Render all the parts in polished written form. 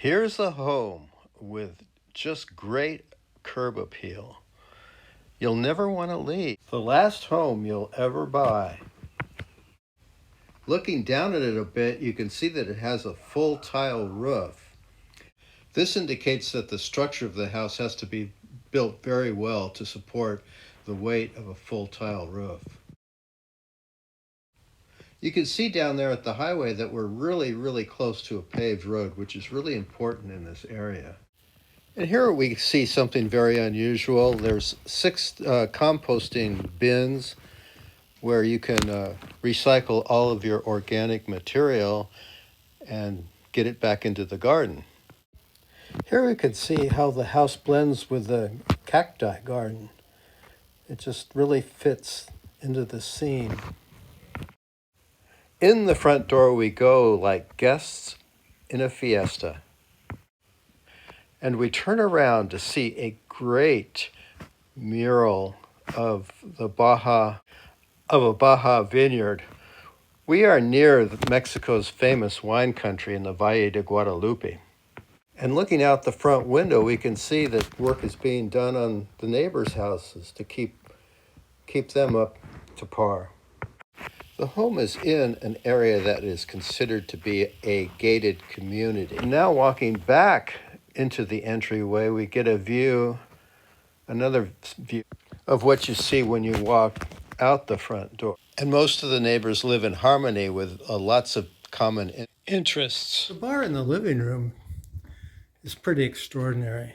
Here's a home with just great curb appeal. You'll never want to leave. The last home you'll ever buy. Looking down at it a bit, you can see that it has a full tile roof. This indicates that the structure of the house has to be built very well to support the weight of a full tile roof. You can see down there at the highway that we're really close to a paved road, which is really important in this area. And here we see something very unusual. There's 6 composting bins where you can recycle all of your organic material and get it back into the garden. Here we can see how the house blends with the cacti garden. It just really fits into the scene. In the front door we go like guests in a fiesta. And we turn around to see a great mural of a Baja vineyard. We are near Mexico's famous wine country in the Valle de Guadalupe. And looking out the front window, we can see that work is being done on the neighbors' houses to keep them up to par. The home is in an area that is considered to be a gated community. Now walking back into the entryway, we get another view of what you see when you walk out the front door. And most of the neighbors live in harmony with lots of common interests. The bar in the living room is pretty extraordinary.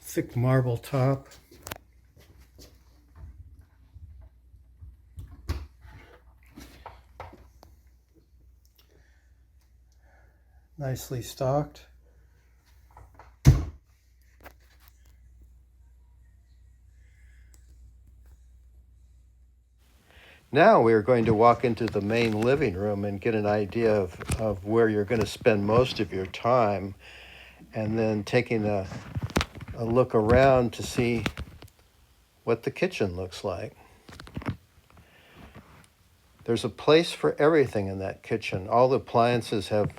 Thick marble top. Nicely stocked. Now we are going to walk into the main living room and get an idea of where you're going to spend most of your time, and then taking a look around to see what the kitchen looks like. There's a place for everything in that kitchen. All the appliances have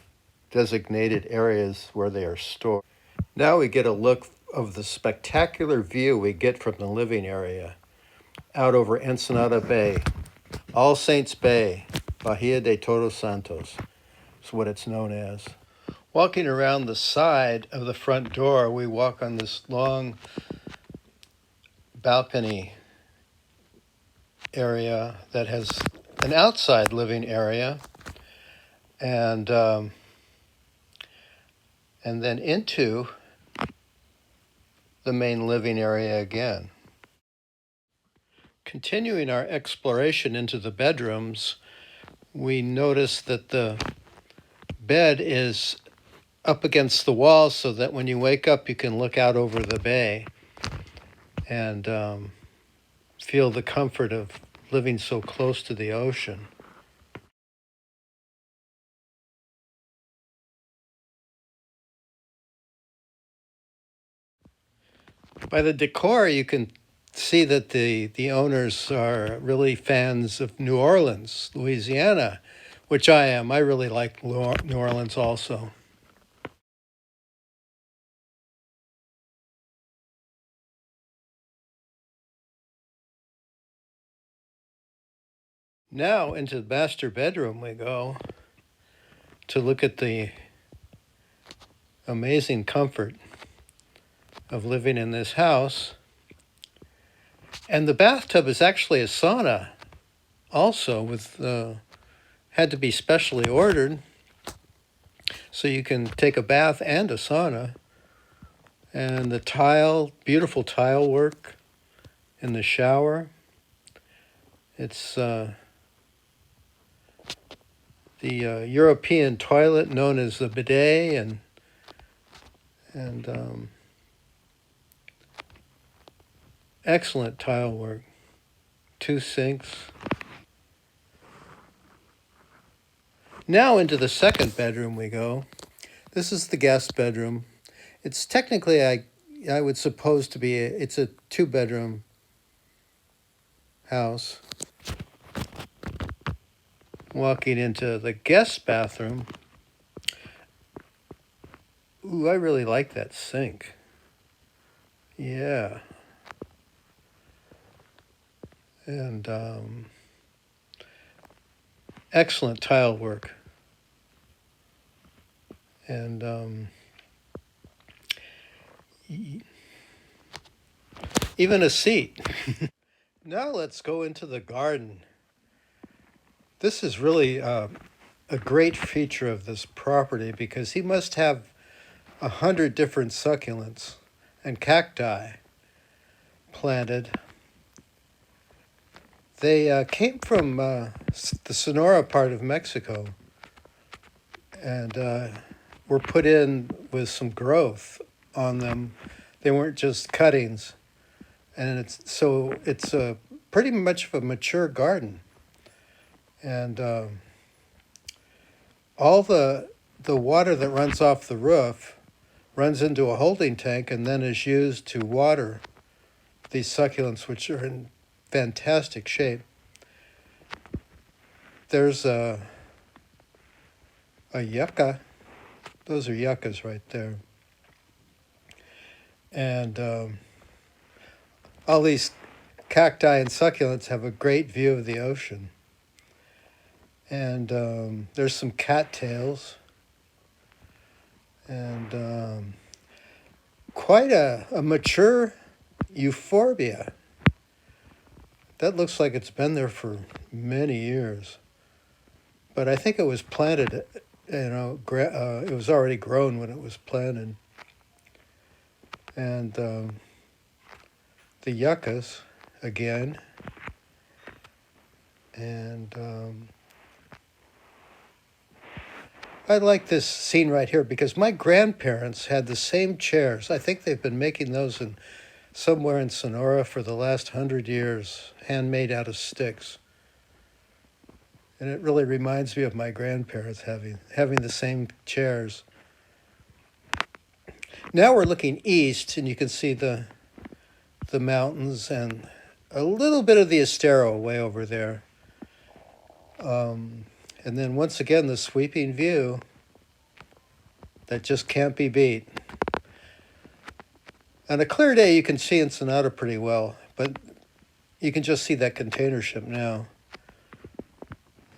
designated areas where they are stored. Now we get a look of the spectacular view we get from the living area out over Ensenada Bay. All Saints Bay, Bahia de Todos Santos is what it's known as. Walking around the side of the front door, we walk on this long balcony area that has an outside living area, and then into the main living area again. Continuing our exploration into the bedrooms, we notice that the bed is up against the wall so that when you wake up you can look out over the bay and feel the comfort of living so close to the ocean. By the decor, you can see that the owners are really fans of New Orleans, Louisiana, which I am. I really like New Orleans also. Now into the master bedroom we go to look at the amazing comfort of living in this house. And the bathtub is actually a sauna also, had to be specially ordered, so you can take a bath and a sauna. And the beautiful tile work in the shower. It's the European toilet known as the bidet, and excellent tile work. 2 sinks. Now into the second bedroom we go. This is the guest bedroom. It's technically, I would suppose to be, it's a 2-bedroom house. Walking into the guest bathroom, Ooh, I really like that sink. Yeah. And excellent tile work. And even a seat. Now let's go into the garden. This is really a great feature of this property because he must have 100 different succulents and cacti planted. They came from the Sonora part of Mexico and were put in with some growth on them. They weren't just cuttings. And it's pretty much of a mature garden. And all the water that runs off the roof runs into a holding tank and then is used to water these succulents, which are in fantastic shape. There's a yucca. Those are yuccas right there. And all these cacti and succulents have a great view of the ocean. And there's some cattails. And quite a mature euphorbia. That looks like it's been there for many years. But I think it was planted, it was already grown when it was planted. And the yuccas again. And I like this scene right here because my grandparents had the same chairs. I think they've been making those somewhere in Sonora for the last 100 years, handmade out of sticks. And it really reminds me of my grandparents having the same chairs. Now we're looking east, and you can see the mountains and a little bit of the Estero way over there. And then once again, the sweeping view that just can't be beat. On a clear day, you can see Ensenada pretty well, but you can just see that container ship now.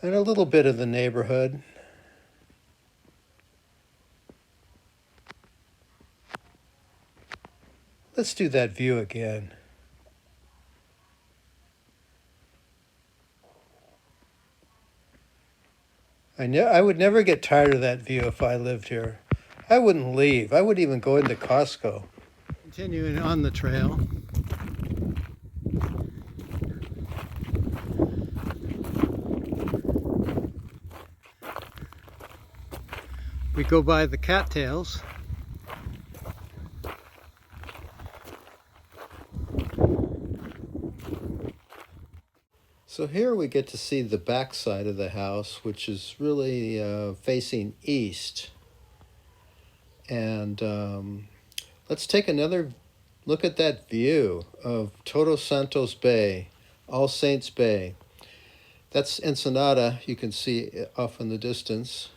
And a little bit of the neighborhood. Let's do that view again. I would never get tired of that view if I lived here. I wouldn't leave. I wouldn't even go into Costco. Continuing on the trail. We go by the cattails. So here we get to see the back side of the house, which is really facing east. And let's take another look at that view of Todos Santos Bay, All Saints Bay. That's Ensenada, you can see off in the distance.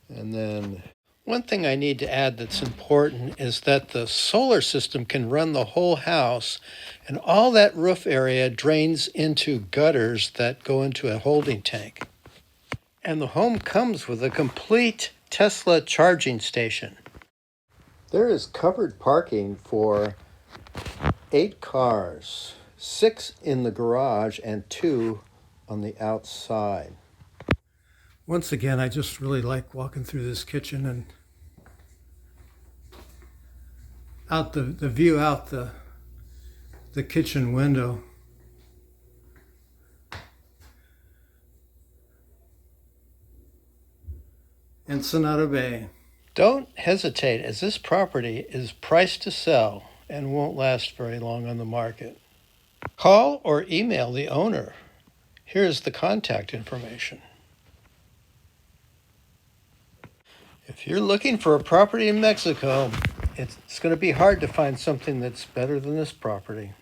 And then one thing I need to add that's important is that the solar system can run the whole house, and all that roof area drains into gutters that go into a holding tank. And the home comes with a complete Tesla charging station. There is covered parking for 8 cars, 6 in the garage and 2 on the outside. Once again, I just really like walking through this kitchen and out the view out the kitchen window. Ensenada Bay. Don't hesitate, as this property is priced to sell and won't last very long on the market. Call or email the owner. Here's the contact information. If you're looking for a property in Mexico, it's going to be hard to find something that's better than this property.